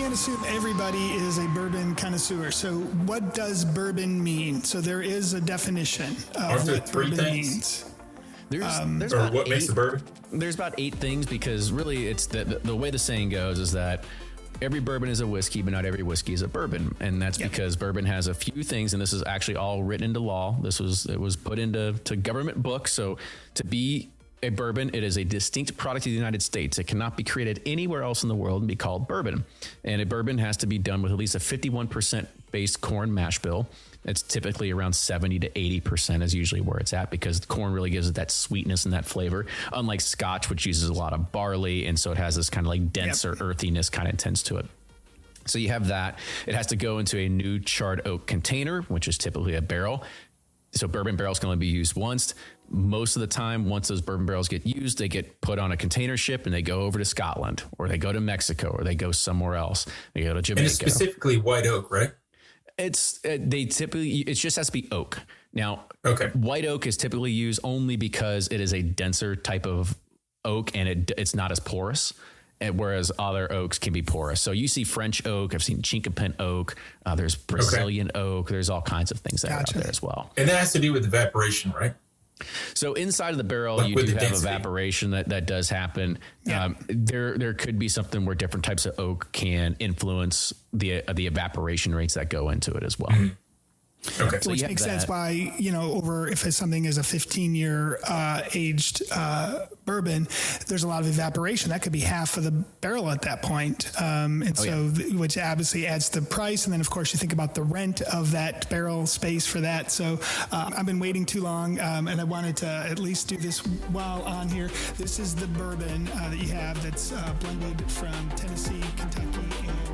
can't assume everybody is a bourbon connoisseur. So what does bourbon mean? So there is a definition of what bourbon means. There's or what makes a bourbon? There's about 8 things, because really it's the way the saying goes is that every bourbon is a whiskey, but not every whiskey is a bourbon. And that's because bourbon has a few things, and this is actually all written into law. It was put into government books. So to be a bourbon, it is a distinct product of the United States. It cannot be created anywhere else in the world and be called bourbon. And a bourbon has to be done with at least a 51% base corn mash bill. It's typically around 70 to 80% is usually where it's at, because the corn really gives it that sweetness and that flavor. Unlike Scotch, which uses a lot of barley, and so it has this kind of like denser earthiness kind of intense to it. So you have that. It has to go into a new charred oak container, which is typically a barrel. So bourbon barrels can only be used once. Most of the time, once those bourbon barrels get used, they get put on a container ship and they go over to Scotland, or they go to Mexico, or they go somewhere else. They go to Jamaica. And it's specifically white oak, right? It just has to be oak. Now, okay. White oak is typically used only because it is a denser type of oak, and it's not as porous. Whereas other oaks can be porous. So you see French oak, I've seen chinkapin oak, there's Brazilian oak, there's all kinds of things that are out there as well. And that has to do with evaporation, right? So inside of the barrel, you do have evaporation that does happen. Yeah. There could be something where different types of oak can influence the evaporation rates that go into it as well. Mm-hmm. Okay. So which makes sense why, if something is a 15-year aged bourbon, there's a lot of evaporation. That could be half of the barrel at that point. Which obviously adds to the price. And then, of course, you think about the rent of that barrel space for that. So I've been waiting too long, and I wanted to at least do this while on here. This is the bourbon that you have that's blended from Tennessee, Kentucky, and